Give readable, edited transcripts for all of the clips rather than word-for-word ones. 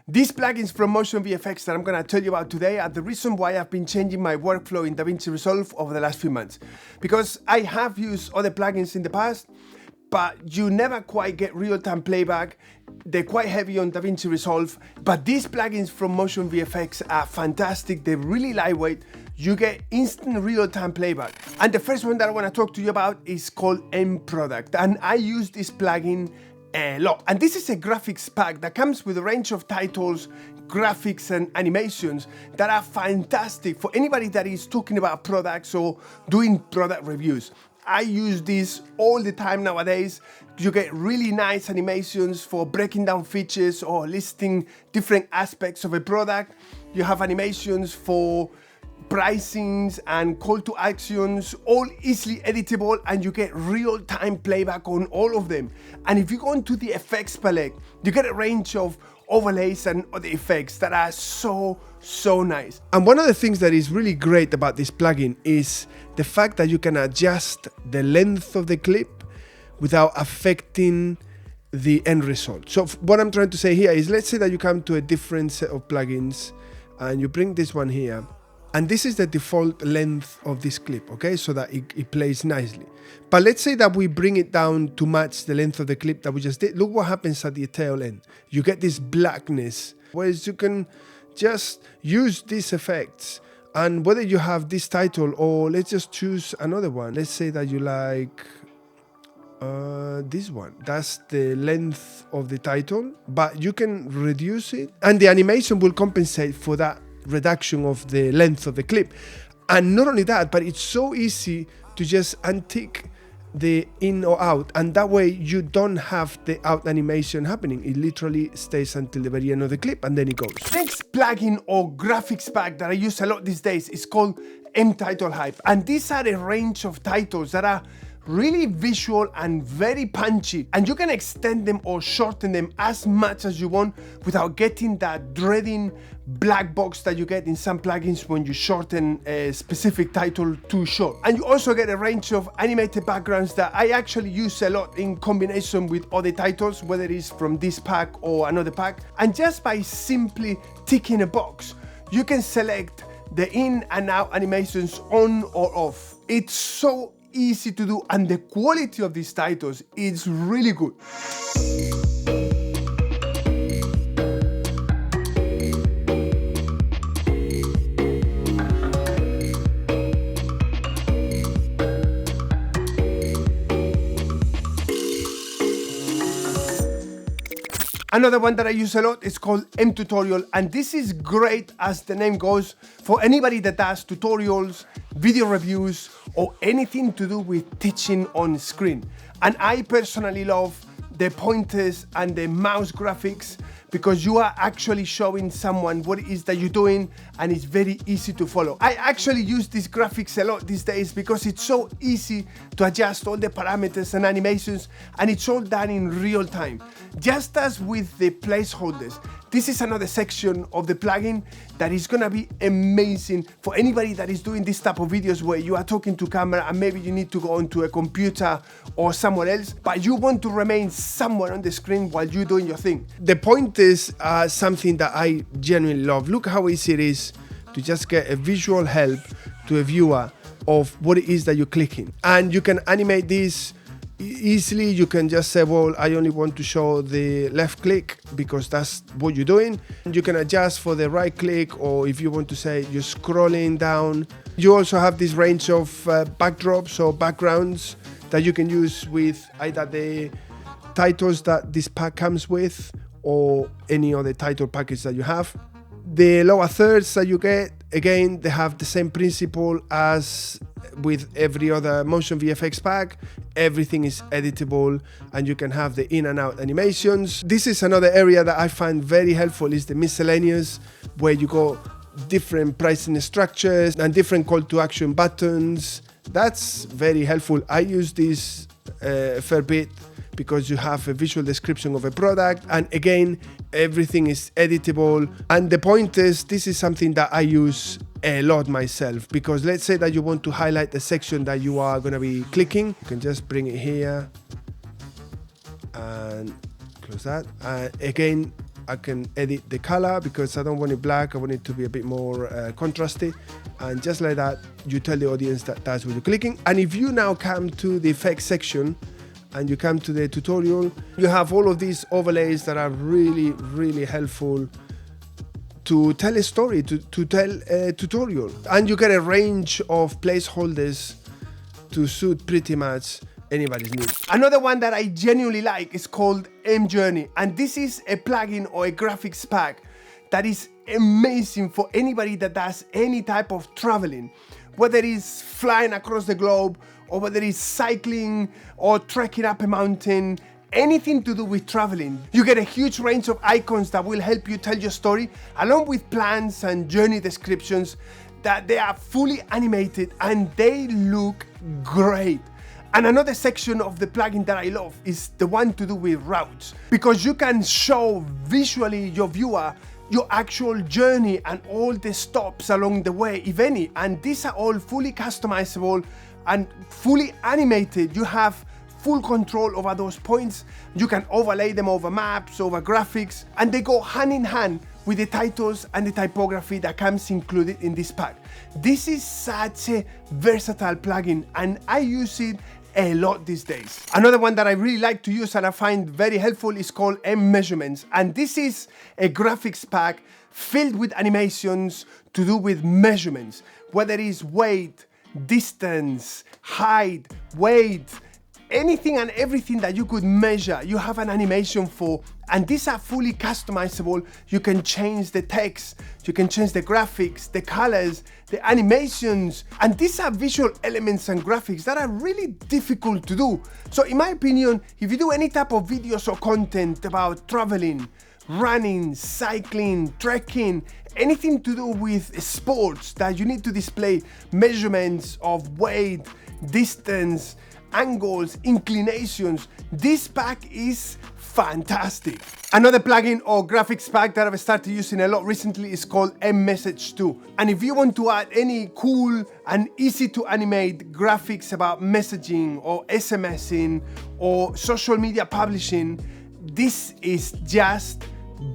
These plugins from Motion VFX that I'm going to tell you about today are the reason why I've been changing my workflow in DaVinci Resolve over the last few months. Because I have used other plugins in the past, but you never quite get real-time playback. They're quite heavy on DaVinci Resolve, but these plugins from Motion VFX are fantastic. They're really lightweight. You get instant real-time playback. And the first one that I want to talk to you about is called End Product. And I use this plugin a lot. And this is a graphics pack that comes with a range of titles, graphics and animations that are fantastic for anybody that is talking about products or doing product reviews. I use this all the time nowadays. You get really nice animations for breaking down features or listing different aspects of a product. You have animations for pricings and call to actions, all easily editable, and you get real-time playback on all of them. And if you go into the effects palette, you get a range of overlays and other effects that are so nice. And one of the things that is really great about this plugin is the fact that you can adjust the length of the clip without affecting the end result. So what I'm trying to say here is, let's say that you come to a different set of plugins and you bring this one here, and this is the default length of this clip, okay? So that it plays nicely. But let's say that we bring it down to match the length of the clip that we just did. Look what happens at the tail end. You get this blackness, whereas you can just use these effects. And whether you have this title or let's just choose another one. Let's say that you like this one. That's the length of the title, but you can reduce it and the animation will compensate for that reduction of the length of the clip. And not only that, but it's so easy to just untick the in or out, and that way you don't have the out animation happening. It literally stays until the very end of the clip and then it goes. Next plugin or graphics pack that I use a lot these days is called M-Title Hype, and these are a range of titles that are really visual and very punchy, and you can extend them or shorten them as much as you want without getting that dreading black box that you get in some plugins when you shorten a specific title too short. And you also get a range of animated backgrounds that I actually use a lot in combination with other titles, whether it's from this pack or another pack. And just by simply ticking a box, you can select the in and out animations on or off. It's so easy to do, and the quality of these titles is really good. Another one that I use a lot is called M-Tutorial, and this is great, as the name goes, for anybody that does tutorials, video reviews, or anything to do with teaching on screen. And I personally love the pointers and the mouse graphics because you are actually showing someone what it is that you're doing, and it's very easy to follow. I actually use these graphics a lot these days because it's so easy to adjust all the parameters and animations, and it's all done in real time. Just as with the placeholders, this is another section of the plugin that is gonna be amazing for anybody that is doing this type of videos where you are talking to camera and maybe you need to go onto a computer or somewhere else, but you want to remain somewhere on the screen while you're doing your thing. The pointers are something that I genuinely love. Look how easy it is to just get a visual help to a viewer of what it is that you're clicking. And you can animate this easily. You can just say, well, I only want to show the left click because that's what you're doing. You can adjust for the right click, or if you want to say you're scrolling down. You also have this range of backdrops or backgrounds that you can use with either the titles that this pack comes with or any other title package that you have. The lower thirds that you get, again, they have the same principle as with every other Motion VFX pack. Everything is editable and you can have the in and out animations. This is another area that I find very helpful, is the miscellaneous, where you go different pricing structures and different call to action buttons. That's very helpful. I use this a fair bit because you have a visual description of a product, and again, everything is editable. And the pointers, this is something that I use a lot myself, because let's say that you want to highlight the section that you are going to be clicking, you can just bring it here and close that. Again, I can edit the color because I don't want it black. I want it to be a bit more contrasty. And just like that, you tell the audience that that's what you're clicking. And if you now come to the effects section and you come to the tutorial, you have all of these overlays that are really, really helpful to tell a story, to tell a tutorial. And you get a range of placeholders to suit pretty much anybody's needs. Another one that I genuinely like is called mJourney, and this is a plugin or a graphics pack that is amazing for anybody that does any type of traveling, whether it's flying across the globe or whether it's cycling or trekking up a mountain, anything to do with traveling. You get a huge range of icons that will help you tell your story, along with plans and journey descriptions that they are fully animated and they look great. And another section of the plugin that I love is the one to do with routes, because you can show visually your viewer your actual journey and all the stops along the way, if any. And these are all fully customizable and fully animated. You have full control over those points. You can overlay them over maps, over graphics, and they go hand in hand with the titles and the typography that comes included in this pack. This is such a versatile plugin and I use it a lot these days. Another one that I really like to use and I find very helpful is called mMeasurements, and this is a graphics pack filled with animations to do with measurements, whether it's weight, distance, height, weight, anything and everything that you could measure, you have an animation for, and these are fully customizable. You can change the text, you can change the graphics, the colors, the animations, and these are visual elements and graphics that are really difficult to do. So in my opinion, if you do any type of videos or content about traveling, running, cycling, trekking, anything to do with sports that you need to display measurements of weight, distance, angles, inclinations, this pack is fantastic. Another plugin or graphics pack that I've started using a lot recently is called mMessage 2. And if you want to add any cool and easy to animate graphics about messaging or SMSing or social media publishing, this is just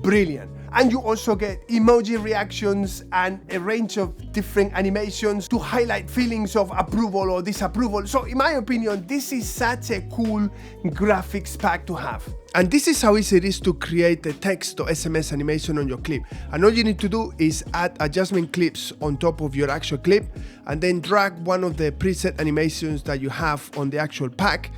brilliant. And you also get emoji reactions and a range of different animations to highlight feelings of approval or disapproval. So in my opinion, this is such a cool graphics pack to have. And this is how easy it is to create a text or SMS animation on your clip. And all you need to do is add adjustment clips on top of your actual clip and then drag one of the preset animations that you have on the actual pack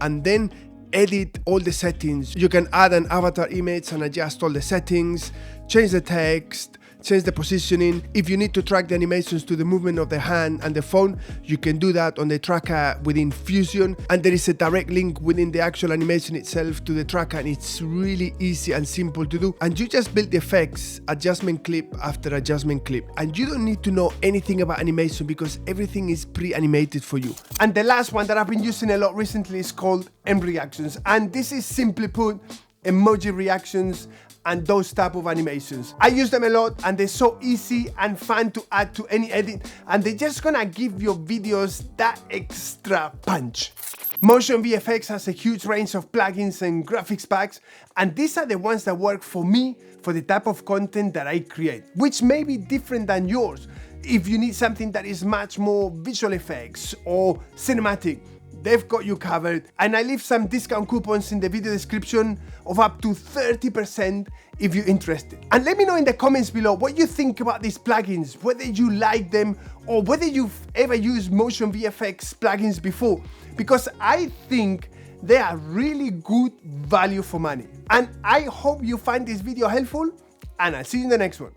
and then edit all the settings. You can add an avatar image and adjust all the settings, change the text, change the positioning. If you need to track the animations to the movement of the hand and the phone, you can do that on the tracker within Fusion, and there is a direct link within the actual animation itself to the tracker, and it's really easy and simple to do. And you just build the effects adjustment clip after adjustment clip, and you don't need to know anything about animation because everything is pre-animated for you. And the last one that I've been using a lot recently is called mReactions, and this is simply put emoji reactions and those type of animations. I use them a lot and they're so easy and fun to add to any edit, and they're just gonna give your videos that extra punch. Motion VFX has a huge range of plugins and graphics packs, and these are the ones that work for me for the type of content that I create, which may be different than yours. If you need something that is much more visual effects or cinematic, they've got you covered. And I leave some discount coupons in the video description of up to 30% if you're interested. And let me know in the comments below what you think about these plugins, whether you like them or whether you've ever used Motion VFX plugins before, because I think they are really good value for money. And I hope you find this video helpful, and I'll see you in the next one.